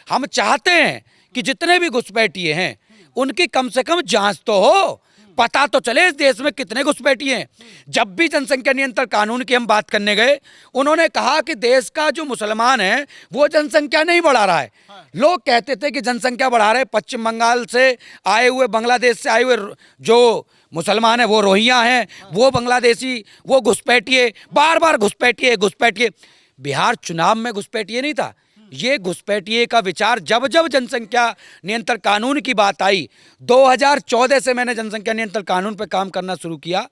हम चाहते हैं कि जितने भी घुसपैठिए हैं उनकी कम से कम जांच तो हो, पता तो चले इस देश में कितने घुसपैठिए हैं। जब भी जनसंख्या नियंत्रण कानून की हम बात करने गए, उन्होंने कहा कि देश का जो मुसलमान है वो जनसंख्या नहीं बढ़ा रहा है। लोग कहते थे कि जनसंख्या बढ़ा रहे, पश्चिम बंगाल से आए हुए, बांग्लादेश से आए हुए जो मुसलमान है वो रोहिंग्या हैं, वो बांग्लादेशी, वो घुसपैठिए, बार बार घुसपैठिए घुसपैठिए। बिहार चुनाव में घुसपैठिए नहीं था, ये घुसपैठिए का विचार जब जब जनसंख्या नियंत्रण कानून की बात आई, 2014 से मैंने जनसंख्या नियंत्रण कानून पर काम करना शुरू किया।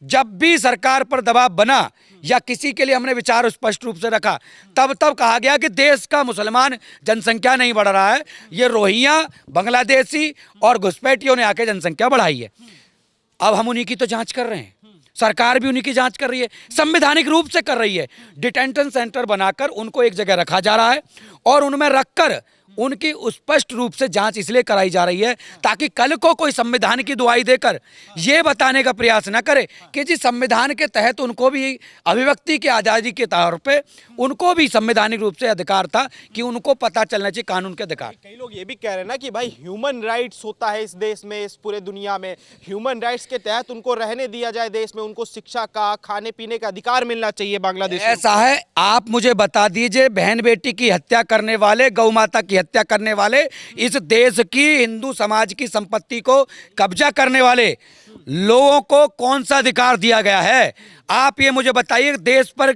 जब भी सरकार पर दबाव बना या किसी के लिए हमने विचार स्पष्ट रूप से रखा, तब तब कहा गया कि देश का मुसलमान जनसंख्या नहीं बढ़ रहा है, ये रोहिंग्या, बांग्लादेशी और घुसपैठियों ने आके जनसंख्या बढ़ाई है। अब हम उन्हीं की तो जांच कर रहे हैं, सरकार भी उन्हीं की जांच कर रही है, संवैधानिक रूप से कर रही है। डिटेंशन सेंटर बनाकर उनको एक जगह रखा जा रहा है और उनमें रखकर उनकी स्पष्ट रूप से जांच इसलिए कराई जा रही है ताकि कल को कोई संविधान की दुहाई देकर यह बताने का प्रयास न करे कि जी संविधान के तहत उनको भी अभिव्यक्ति की आज़ादी के तौर पे उनको भी संवैधानिक रूप से अधिकार था कि उनको पता चलना चाहिए कानून के अधिकार। कई लोग ये भी कह रहे हैं ना कि भाई ह्यूमन राइट्स होता है इस देश में, इस पूरे दुनिया में ह्यूमन राइट्स के तहत उनको रहने दिया जाए देश में, उनको शिक्षा का, खाने पीने का अधिकार मिलना चाहिए बांग्लादेश। ऐसा है, आप मुझे बता दीजिए, बहन बेटी की हत्या करने वाले, गौ माता की हत्या करने वाले, इस देश की हिंदू समाज की संपत्ति को कब्जा करने वाले लोगों को कौन सा अधिकार दिया गया है? आप ये मुझे बताइए। देश पर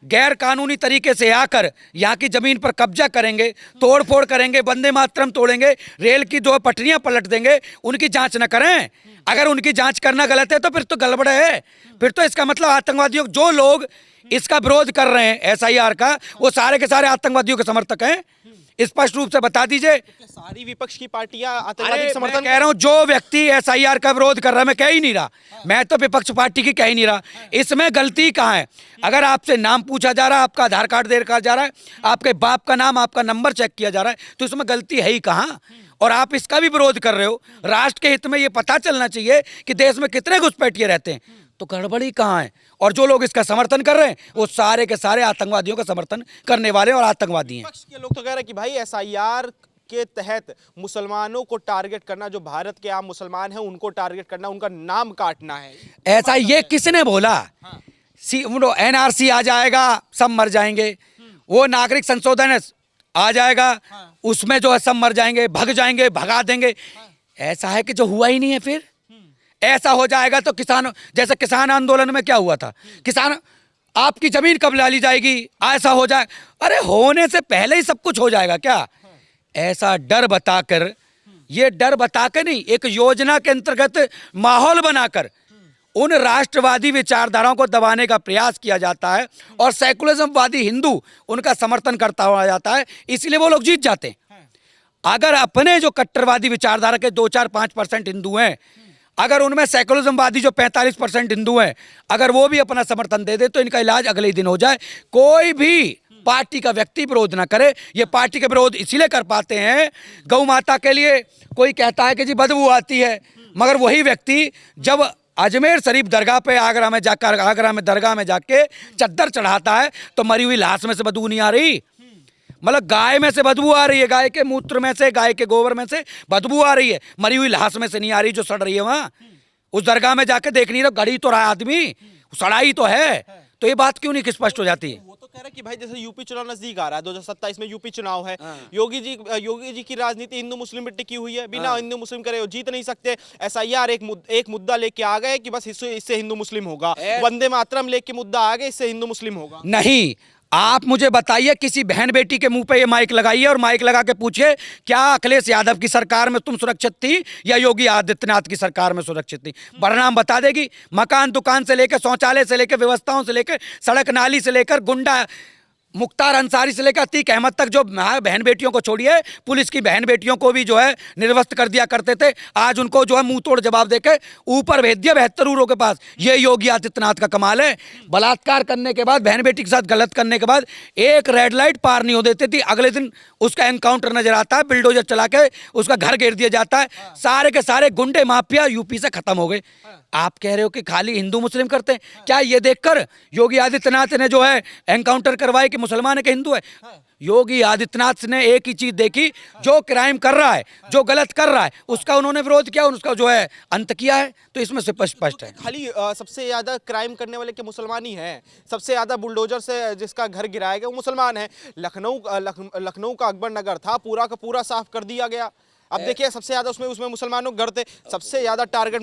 गैर कानूनी तरीके से आकर यहाँ की जमीन पर कब्जा करेंगे, तोड़ फोड़ करेंगे, वंदे मातरम तोड़ेंगे, रेल की दो पटरियां पलट देंगे, उनकी जांच न करें? अगर उनकी जांच करना गलत है तो फिर तो गड़बड़ है, फिर तो इसका मतलब आतंकवादियों, जो लोग इसका विरोध कर रहे हैं एसआईआर का, वो सारे के सारे आतंकवादियों के समर्थक हैं। स्पष्ट रूप से बता दीजिए। तो सारी विपक्ष की पार्टियां आतंकवादी समर्थन कह रहा हूं, जो व्यक्ति एसआईआर का विरोध कर रहा है, मैं कह ही नहीं रहा, मैं तो विपक्ष पार्टी की कह ही नहीं रहा। इसमें गलती कहाँ है? अगर आपसे नाम पूछा जा रहा है, आपका आधार कार्ड देखा जा रहा है, आपके बाप का नाम, आपका नंबर चेक किया जा रहा है, तो इसमें गलती है ही कहाँ? और आप इसका भी विरोध कर रहे हो। राष्ट्र के हित में ये पता चलना चाहिए कि देश में कितने घुसपैठिए रहते हैं, तो गड़बड़ी कहाँ है? और जो लोग इसका समर्थन कर रहे हैं वो सारे के सारे आतंकवादियों का समर्थन करने वाले और आतंकवादी हैं। विपक्ष के लोग तो कह रहे हैं कि भाई एसआईआर के तहत मुसलमानों को टारगेट करना, जो भारत के आम मुसलमान हैं उनको टारगेट करना, उनका नाम काटना है। ऐसा ये किसने बोला? एनआरसी आ जाएगा, सब मर जाएंगे। वो नागरिक संशोधन आ जाएगा, उसमें जो है सब मर जाएंगे, भग जाएंगे, भगा देंगे। ऐसा है कि जो हुआ ही नहीं है। फिर ऐसा हो जाएगा तो किसान, जैसे किसान आंदोलन में क्या हुआ था, किसान आपकी जमीन कब ला ली जाएगी, ऐसा हो जाए, अरे होने से पहले ही सब कुछ हो जाएगा क्या? ऐसा डर बताकर, ये डर बता के नहीं, एक योजना के अंतर्गत माहौल बनाकर उन राष्ट्रवादी विचारधाराओं को दबाने का प्रयास किया जाता है और सेकुलरिज्मवादी हिंदू उनका समर्थन करता हुआ जाता है, इसलिए वो लोग जीत जाते हैं। अगर अपने जो कट्टरवादी विचारधारा के 2-4-5% हिंदू हैं, अगर उनमें सेकुलरिज्मवादी जो 45% हिंदू हैं, अगर वो भी अपना समर्थन दे दे तो इनका इलाज अगले ही दिन हो जाए। कोई भी पार्टी का व्यक्ति विरोध ना करे। ये पार्टी के विरोध इसीलिए कर पाते हैं, गौ माता के लिए कोई कहता है कि जी बदबू आती है, मगर वही व्यक्ति जब अजमेर शरीफ दरगाह पे आगरा में जाकर, आगरा में दरगाह में जाके चद्दर चढ़ाता है तो मरी हुई लाश में से बदबू नहीं आ रही, मतलब गाय में से बदबू आ रही है, गाय के मूत्र में से, गाय के गोबर में से बदबू आ रही है, मरी हुई लाश में से नहीं आ रही जो सड़ रही है। वहां उस दरगाह में जाके देख नहीं रहे, गड़ी तो रहा आदमी, सड़ाई तो है, तो ये बात क्यों नहीं स्पष्ट हो जाती है? वो तो कह रहे कि भाई जैसे यूपी चुनाव नजदीक आ रहा है, 2027 में यूपी चुनाव है, योगी जी की राजनीति हिंदू मुस्लिम पे टिकी हुई है, बिना हिंदू मुस्लिम करे वो जीत नहीं सकते। एसआईआर एक मुद्दा लेके आ गए कि बस इससे हिंदू मुस्लिम होगा, वंदे मातरम लेके मुद्दा आ गए, इससे हिंदू मुस्लिम होगा। नहीं, आप मुझे बताइए, किसी बहन बेटी के मुंह पे ये माइक लगाइए और माइक लगा के पूछिए, क्या अखिलेश यादव की सरकार में तुम सुरक्षित थी या योगी आदित्यनाथ की सरकार में सुरक्षित थी? परिणाम बता देगी। मकान दुकान से लेकर, शौचालय से लेकर, व्यवस्थाओं से लेकर, सड़क नाली से लेकर, गुंडा मुख्तार अंसारी से लेकर अतीक अहमद तक, जो बहन बेटियों को छोड़िए, पुलिस की बहन बेटियों को भी जो है निर्वस्त कर दिया करते थे, आज उनको जो है मुंह तोड़ जवाब देके ऊपर भेज दिया 72 ऊरों के पास। ये योगी आदित्यनाथ का कमाल है। बलात्कार करने के बाद, बहन बेटी के साथ गलत करने के बाद एक रेड लाइट पार नहीं हो देती थी, अगले दिन उसका एनकाउंटर नजर आता है, बिल्डोजर चला के उसका घर घेर दिया जाता है। सारे के सारे गुंडे माफिया यूपी से खत्म हो गए। आप कह रहे हो कि खाली हिंदू मुस्लिम करते हैं, क्या ये देखकर योगी आदित्यनाथ ने जो है एनकाउंटर करवाए कि मुसलमान है कि हिंदू है? योगी आदित्यनाथ ने एक ही चीज देखी, जो क्राइम कर रहा है, जो गलत कर रहा है, उसका उन्होंने विरोध किया, उसका जो है अंत किया है। तो इसमें से स्पष्ट है। खाली सबसे ज्यादा क्राइम करने वाले के मुसलमान ही हैं, सबसे ज्यादा बुलडोजर से जिसका घर गिराया गया वो मुसलमान है। लखनऊ का अकबर नगर था, पूरा का पूरा साफ कर दिया गया। अब देखिए सबसे ज्यादा उसमें मुसलमानों के घर थे, सबसे ज्यादा टारगेट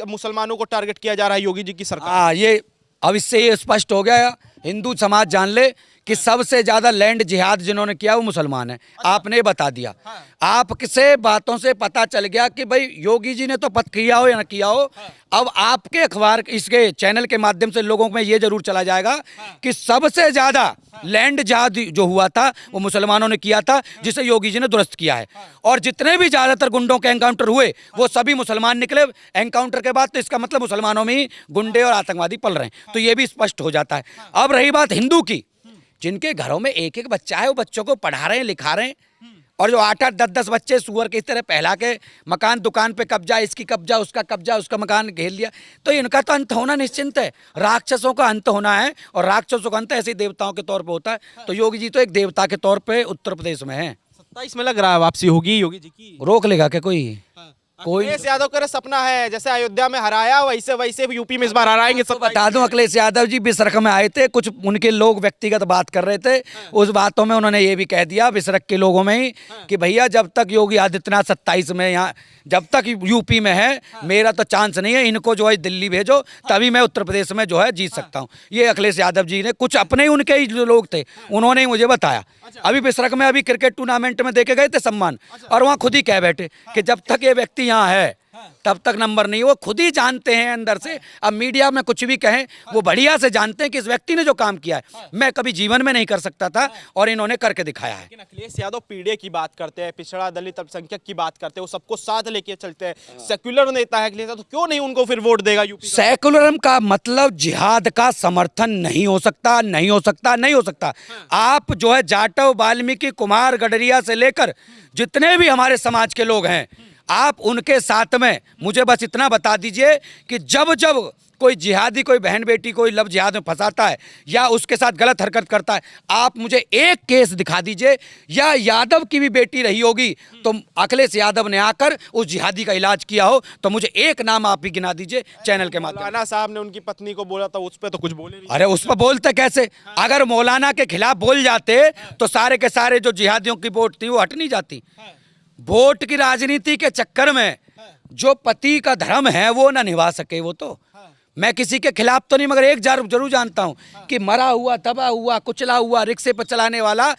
मुसलमानों को टारगेट किया जा रहा है योगी जी की सरकार। हाँ, ये अब इससे ये स्पष्ट हो गया, हिंदू समाज जान ले कि सबसे ज्यादा लैंड जिहाद जिन्होंने किया वो मुसलमान है। आपने बता दिया, आपसे बातों से पता चल गया कि भाई योगी जी ने तो पद किया हो या ना किया हो। अब आपके अखबार इसके चैनल के माध्यम से लोगों में ये जरूर चला जाएगा कि सबसे ज्यादा लैंड जिहाद जो हुआ था वो मुसलमानों ने किया था, जिसे योगी जी ने दुरुस्त किया है। और जितने भी ज्यादातर गुंडों के एनकाउंटर हुए वो सभी मुसलमान निकले एनकाउंटर के बाद। तो इसका मतलब मुसलमानों में ही गुंडे और आतंकवादी पल रहे हैं, तो ये भी स्पष्ट हो जाता है। अब रही बात हिंदू की, जिनके घरों में एक एक बच्चा है, वो बच्चों को पढ़ा रहे हैं, लिखा रहे हैं, और जो 8-8 10-10 बच्चे सुअर की तरह पहला के मकान दुकान पे कब्जा, इसकी कब्जा, उसका मकान घेर लिया, तो इनका तो अंत होना निश्चिंत है। राक्षसों का अंत होना है, और राक्षसों का अंत ऐसे ही देवताओं के तौर पे होता है। तो योगी जी तो एक देवता के तौर पे उत्तर प्रदेश में है। 27 में लग रहा है वापसी होगी योगी जी की, रोक लेगा क्या कोई? कोई अखिलेश यादव का सपना है जैसे अयोध्या में हराया वैसे यूपी में इस बार हराएंगे। तो बता दूं, अखिलेश यादव जी बिसरख में आए थे, कुछ उनके लोग व्यक्तिगत बात कर रहे थे, उस बातों में उन्होंने ये भी कह दिया बिसरख के लोगों में ही कि भैया जब तक योगी आदित्यनाथ 27 में यहाँ, जब तक यूपी में है, मेरा तो चांस नहीं है, इनको जो है दिल्ली भेजो, तभी मैं उत्तर प्रदेश में जो है जीत सकता हूँ। ये अखिलेश यादव जी ने, कुछ अपने ही उनके ही जो लोग थे उन्होंने ही मुझे बताया। अभी बिसरख में अभी क्रिकेट टूर्नामेंट में देखे गए थे सम्मान, और वहाँ खुद ही कह बैठे कि जब तक ये व्यक्ति यहाँ है तब तक नंबर नहीं। वो खुद ही जानते हैं अंदर से, अब मीडिया में कुछ भी कहें, वो बढ़िया से जानते हैं कि इस व्यक्ति ने जो काम किया है मैं कभी जीवन में नहीं कर सकता था, और इन्होंने करके दिखाया है। लेकिन अखिलेश यादव पीढ़े की बात करते हैं, पिछड़ा दलित अल्पसंख्यक की बात करते हैं, वो सबको साथ लेके चलते हैं, सेक्युलर नेता है अखिलेश यादव, तो क्यों नहीं उनको फिर वोट देगा यूपी? सेकुलरिज्म का मतलब जिहाद का समर्थन नहीं हो सकता, नहीं हो सकता, नहीं हो सकता। आप जो है जाटव, वाल्मीकि, कुमार, गडरिया से लेकर जितने भी हमारे समाज के लोग हैं, आप उनके साथ में मुझे बस इतना बता दीजिए कि जब जब कोई जिहादी, कोई बहन बेटी कोई लव जिहाद में फंसाता है या उसके साथ गलत हरकत करता है, आप मुझे एक केस दिखा दीजिए, या यादव की भी बेटी रही होगी तो अखिलेश यादव ने आकर उस जिहादी का इलाज किया हो, तो मुझे एक नाम आप ही गिना दीजिए चैनल के माध्यम। मौलाना साहब ने उनकी पत्नी को बोला था, उस पर तो कुछ बोले नहीं। अरे उस पर बोलते कैसे? अगर मौलाना के खिलाफ बोल जाते तो सारे के सारे जो जिहादियों की वोट थी वो हट नहीं जाती। वोट की राजनीति के चक्कर में जो पति का धर्म है वो ना निभा सके, वो तो मैं किसी के खिलाफ तो नहीं, मगर एक जरूर जानता हूं कि मरा हुआ, तबाह हुआ, कुचला हुआ, रिक्शे पर चलाने वाला,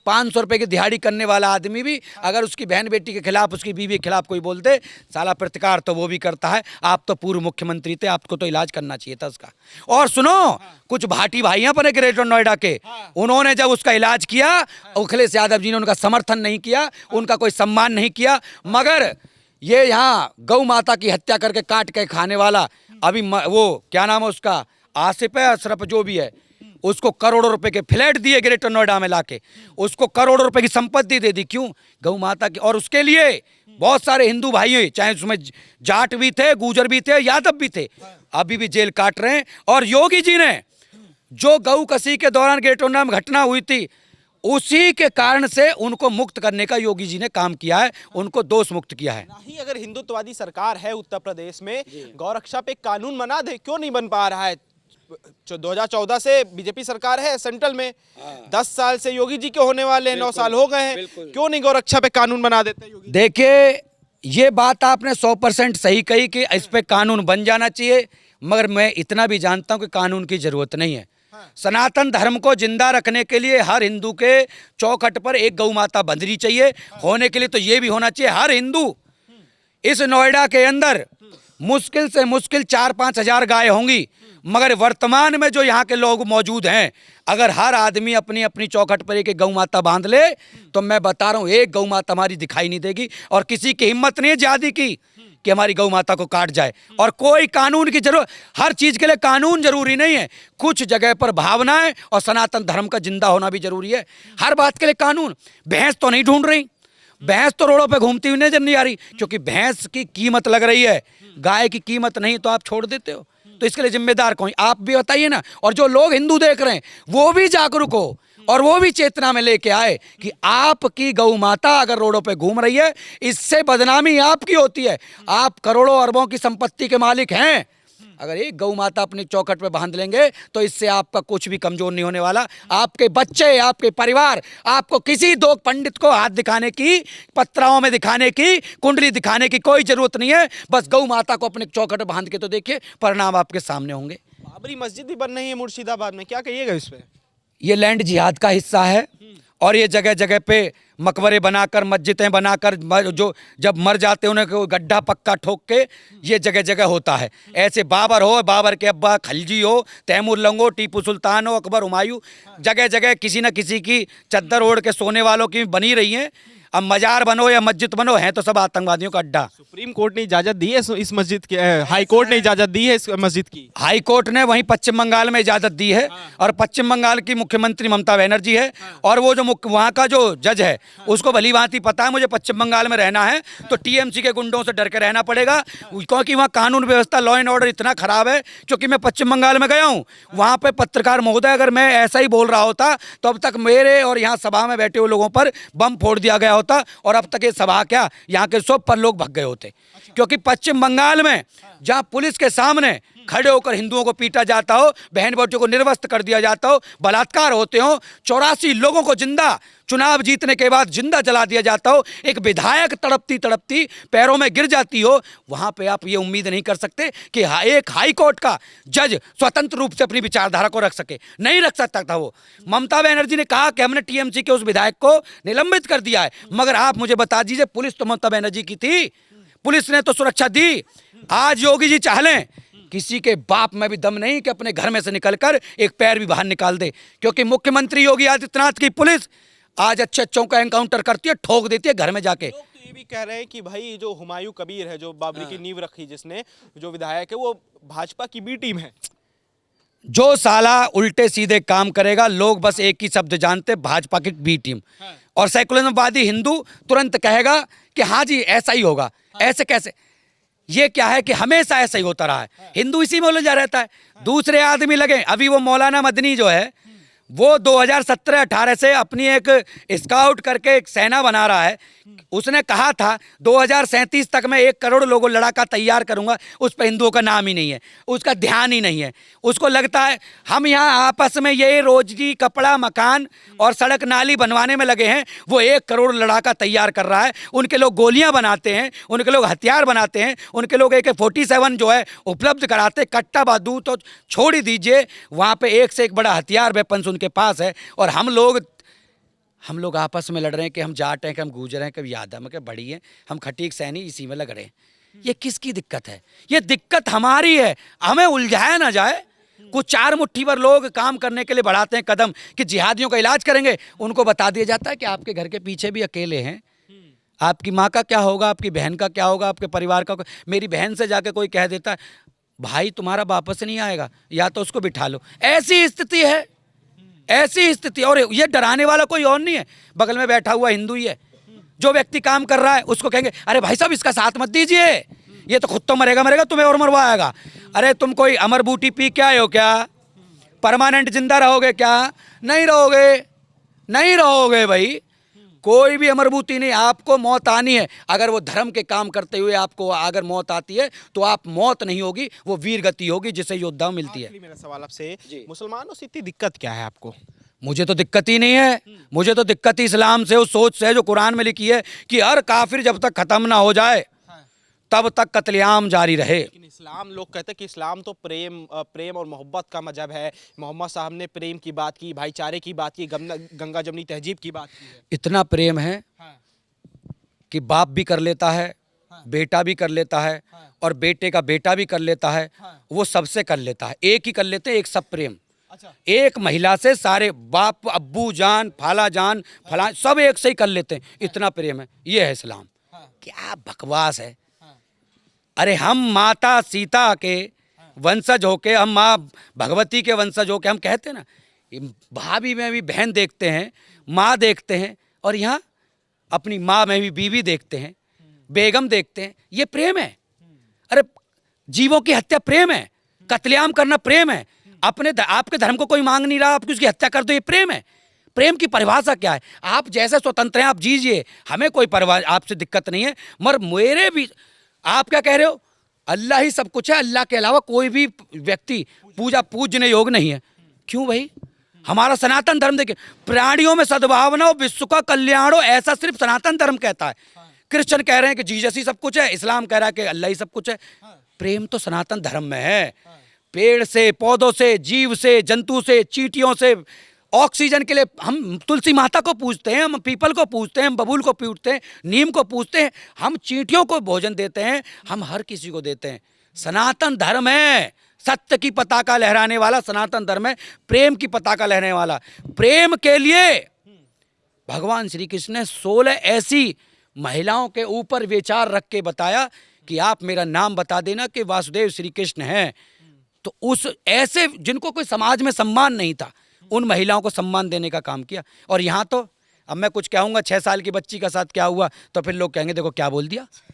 500 रुपए की दिहाड़ी करने वाला आदमी भी अगर उसकी बहन बेटी के खिलाफ, उसकी बीवी के खिलाफ कोई बोल दे, साला प्रतिकार तो वो भी करता है। आप तो पूर्व मुख्यमंत्री थे, आपको तो इलाज करना चाहिए था उसका। और सुनो, कुछ भाटी भाइयां पर ग्रेटर नोएडा के, उन्होंने जब उसका इलाज किया, अखिलेश यादव जी ने उनका समर्थन नहीं किया, उनका कोई सम्मान नहीं किया। मगर ये यहाँ गौ माता की हत्या करके काट के खाने वाला, अभी वो क्या नाम है उसका, आसिफ है, अशरफ जो भी है, उसको करोड़ों रुपए के फ्लैट दिए ग्रेटर नोएडा में लाके, उसको करोड़ों रुपए की संपत्ति दे दी। क्यों? गौ माता की। और उसके लिए बहुत सारे हिंदू भाई, चाहे उसमें जाट भी थे, गुजर भी थे, यादव भी थे, अभी भी जेल काट रहे हैं। और योगी जी ने जो गौ कसी के दौरान ग्रेटर नोएडा में घटना हुई थी, उसी के कारण से उनको मुक्त करने का योगी जी ने काम किया है, उनको दोष मुक्त किया है। नहीं, अगर हिंदुत्ववादी सरकार है उत्तर प्रदेश में, गौरक्षा पे कानून बना दे, क्यों नहीं बन पा रहा है? 2014 से बीजेपी सरकार है सेंट्रल में, 10 साल से योगी जी के होने वाले हैं, 9 साल हो गए हैं, क्यों नहीं गौरक्षा पे कानून बना देते योगी? देखिए, ये बात आपने 100% सही कही कि इस पे कानून बन जाना चाहिए, मगर मैं इतना भी जानता हूं कि कानून की जरूरत नहीं है। सनातन धर्म को जिंदा रखने के लिए हर हिंदू के चौखट पर एक गौ माता बंधनी चाहिए। होने के लिए तो ये भी होना चाहिए, हर हिंदू, इस नोएडा के अंदर मुश्किल से मुश्किल 4-5 हजार गाय होंगी, मगर वर्तमान में जो यहाँ के लोग मौजूद हैं, अगर हर आदमी अपनी अपनी चौखट पर एक गौ माता बांध ले, तो मैं बता रहा हूँ एक गौ माता हमारी दिखाई नहीं देगी। और किसी की हिम्मत नहीं है ज्यादा की कि हमारी गौ माता को काट जाए। और कोई कानून की जरूरत, हर चीज के लिए कानून जरूरी नहीं है, कुछ जगह पर भावनाएं और सनातन धर्म का जिंदा होना भी जरूरी है। हर बात के लिए कानून। भैंस तो नहीं ढूंढ रही, भैंस तो रोडों पे घूमती हुई नजर नहीं आ रही, क्योंकि भैंस की कीमत लग रही है, गाय की कीमत नहीं, तो आप छोड़ देते हो। तो इसके लिए जिम्मेदार कौन? आप भी बताइए ना। और जो लोग हिंदू देख रहे हैं वो भी जागरूक हो, और वो भी चेतना में लेके आए कि आपकी गौ माता अगर रोडों पे घूम रही है, इससे बदनामी आपकी होती है। आप करोड़ों अरबों की संपत्ति के मालिक हैं, अगर एक गौ माता अपनी चौखट पे बांध लेंगे तो इससे आपका कुछ भी कमजोर नहीं होने वाला। आपके बच्चे, आपके परिवार, आपको किसी दो पंडित को हाथ दिखाने की, पत्राओं में दिखाने की, कुंडली दिखाने की कोई जरूरत नहीं है। बस गौ माता को अपने चौखट पे बांध के तो देखिए, परिणाम आपके सामने होंगे। बाबरी मस्जिद भी बन रही है मुर्शिदाबाद में, क्या कहिएगा इस पे? ये लैंड जिहाद का हिस्सा है और ये जगह जगह पे मकबरे बनाकर, मस्जिदें बनाकर, जो जब मर जाते हैं उन्हें कोई गड्ढा पक्का ठोक के ये जगह जगह होता है। ऐसे बाबर हो, बाबर के अब्बा खलजी हो, तैमूर लंग हो, टीपू सुल्तान हो, अकबर, हुमायूं, जगह जगह किसी न किसी की चद्दर ओढ़ के सोने वालों की बनी रही हैं। अब मजार बनो या मस्जिद बनो, है तो सब आतंकवादियों का अड्डा। सुप्रीम कोर्ट ने इजाजत दी है इस मस्जिद की, हाई कोर्ट ने इजाजत दी है इस मस्जिद की। हाई कोर्ट ने वहीं पश्चिम बंगाल में इजाजत दी है और पश्चिम बंगाल की मुख्यमंत्री ममता बनर्जी है और वो जो वहाँ का जो जज है उसको भली भांति पता है मुझे पश्चिम बंगाल में रहना है तो टीएमसी के गुंडों से डर के रहना पड़ेगा, क्योंकि वहाँ कानून व्यवस्था, लॉ एंड ऑर्डर इतना खराब है। क्योंकि मैं पश्चिम बंगाल में गया हूँ, वहाँ पे पत्रकार महोदय, अगर मैं ऐसा ही बोल रहा होता तो अब तक मेरे और यहाँ सभा में बैठे हुए लोगों पर बम फोड़ दिया गया होता और अब तक ये सभा क्या, यहाँ के 100 पर लोग भग गए होते। क्योंकि पश्चिम बंगाल में जहां पुलिस के सामने खड़े होकर हिंदुओं को पीटा जाता हो, बहन बेटियों को निर्वस्त्र कर दिया जाता हो, बलात्कार होते हो, 84 लोगों को जिंदा चुनाव जीतने के बाद जिंदा जला दिया जाता हो, एक विधायक तड़पती तड़पती पैरों में गिर जाती हो, वहां पे आप ये उम्मीद नहीं कर सकते कि एक हाई कोर्ट का जज स्वतंत्र रूप से अपनी विचारधारा को रख सके। नहीं रख सकता था वो। ममता बनर्जी ने कहा कि हमने टीएमसी के उस विधायक को निलंबित कर दिया है, मगर आप मुझे बता दीजिए, पुलिस तो ममता बनर्जी की थी, पुलिस ने तो सुरक्षा दी। आज योगी जी चाह लें, किसी के बाप में भी दम नहीं कि अपने घर में से निकलकर एक पैर भी बाहर निकाल दे, क्योंकि मुख्यमंत्री योगी आदित्यनाथ की पुलिस आज अच्छे अच्छों का एनकाउंटर करती है, ठोक देती है घर में जाके। लोग तो ये भी कह रहे हैं कि भाई जो हुमायूं कबीर है, जो बाबरी की नींव रखी, जिसने, जो विधायक है, वो भाजपा की बी टीम है। जो साला उल्टे सीधे काम करेगा, लोग बस एक ही शब्द जानते, भाजपा की बी टीम। और सेकुलरवादी हिंदू तुरंत कहेगा कि हाँ जी ऐसा ही होगा। ऐसे कैसे? ये क्या है कि हमेशा ऐसा ही होता रहा है, हिंदू इसी में उलझा रहता है। दूसरे आदमी लगे, अभी वो मौलाना मदनी जो है वो 2017-18 से अपनी एक स्काउट करके एक सेना बना रहा है। उसने कहा था 2037 तक मैं 1 करोड़ लोगों लड़ाका तैयार करूंगा, उस पर हिंदुओं का नाम ही नहीं है, उसका ध्यान ही नहीं है। उसको लगता है हम यहाँ आपस में ये रोजगी, कपड़ा, मकान और सड़क नाली बनवाने में लगे हैं, वो 1 करोड़ लड़ाका तैयार कर रहा है। उनके लोग गोलियां बनाते हैं, उनके लोग हथियार बनाते हैं, उनके लोग AK-47 जो है उपलब्ध कराते। कट्टा बादू तो छोड़ ही दीजिए, वहाँ पे एक से एक बड़ा हथियार वेपन्स उनके पास है। और हम लोग आपस में लड़ रहे हैं कि हम जाट हैं, कि हम गुजर हैं, कि यादव हैं, कि बड़ी हैं, हम खटीक सैनी, इसी में लग रहे हैं। ये किसकी दिक्कत है? ये दिक्कत हमारी है, हमें उलझाया ना जाए। कुछ 4 मुट्ठी पर लोग काम करने के लिए बढ़ाते हैं कदम कि जिहादियों का इलाज करेंगे, उनको बता दिया जाता है कि आपके घर के पीछे भी अकेले हैं, आपकी माँ का क्या होगा, आपकी बहन का क्या होगा, आपके परिवार का। मेरी बहन से जाके कोई कह देता है भाई तुम्हारा वापस नहीं आएगा, या तो उसको बिठा लो। ऐसी स्थिति है, ऐसी स्थिति। और ये डराने वाला कोई और नहीं है, बगल में बैठा हुआ हिंदू ही है। जो व्यक्ति काम कर रहा है उसको कहेंगे अरे भाई साहब इसका साथ मत दीजिए, ये तो खुद तो मरेगा, तुम्हें और मरवाएगा। अरे तुम कोई अमर बूटी पी के आए हो क्या? परमानेंट जिंदा रहोगे क्या? नहीं रहोगे, नहीं रहोगे भाई। कोई भी अमरबूती नहीं, आपको मौत आनी है। अगर वो धर्म के काम करते हुए आपको अगर मौत आती है तो आप मौत नहीं होगी, वो वीर गति होगी जिसे योद्धा मिलती है। मेरा सवाल आपसे, मुसलमानों से इतनी दिक्कत क्या है आपको? मुझे तो दिक्कत ही नहीं है, मुझे तो दिक्कत ही इस्लाम से, उस सोच से है जो कुरान में लिखी है कि हर काफिर जब तक खत्म ना हो जाए तब तक कत्लेआम जारी रहे। लेकिन इस्लाम, लोग कहते हैं कि इस्लाम तो प्रेम और मोहब्बत का मजहब है। मोहम्मद साहब ने प्रेम की बात की, भाईचारे की बात की, गंगा जमनी तहजीब की बात की है। इतना प्रेम है कि बाप भी कर लेता है, बेटा भी कर लेता है, और बेटे का बेटा भी कर लेता है, वो सबसे कर लेता है। एक ही कर लेते हैं, एक सब प्रेम। एक महिला से सारे बाप, अब्बू जान, फाला जान, फला सब एक से ही कर लेते हैं, इतना प्रेम है। ये है इस्लाम। क्या बकवास है। अरे हम माता सीता के वंशज होके, हम माँ भगवती के वंशज होके, हम कहते हैं ना भाभी में भी बहन देखते हैं, माँ देखते हैं, और यहाँ अपनी माँ में भी बीवी देखते हैं, बेगम देखते हैं। ये प्रेम है। अरे जीवों की हत्या प्रेम है, कत्लेआम करना प्रेम है। आपके धर्म को कोई मांग नहीं रहा, आप उसकी हत्या कर दो, ये प्रेम है। प्रेम की परिभाषा क्या है? आप जैसे स्वतंत्र हैं आप जीजिए, हमें कोई परवाह आपसे दिक्कत नहीं है, मगर मेरे भी आप क्या कह रहे हो? अल्लाह ही सब कुछ है, अल्लाह के अलावा कोई भी व्यक्ति पूजने योग्य नहीं है। क्यों भाई? हमारा सनातन धर्म देखिए, प्राणियों में सद्भावना हो, विश्व का कल्याण हो, ऐसा सिर्फ सनातन धर्म कहता है। क्रिश्चियन कह रहे हैं कि जीसस ही सब कुछ है, इस्लाम कह रहा है कि अल्लाह ही सब कुछ है। प्रेम तो सनातन धर्म में है। पेड़ से, पौधों से, जीव से, जंतु से, चींटियों से, ऑक्सीजन के लिए हम तुलसी माता को पूजते हैं, हम पीपल को पूजते हैं, हम बबूल को पूजते हैं, नीम को पूजते हैं, हम चींटियों को भोजन देते हैं, हम हर किसी को देते हैं। सनातन धर्म है, सत्य की पताका लहराने वाला सनातन धर्म है, प्रेम की पताका लहराने वाला। प्रेम के लिए भगवान श्री कृष्ण ने 16 ऐसी महिलाओं के ऊपर विचार रख के बताया कि आप मेरा नाम बता देना कि वासुदेव श्री कृष्ण हैं। तो उस ऐसे जिनको कोई समाज में सम्मान नहीं था, उन महिलाओं को सम्मान देने का काम किया। और यहाँ तो अब मैं कुछ कहूँगा 6 साल की बच्ची का साथ क्या हुआ तो फिर लोग कहेंगे देखो क्या बोल दिया।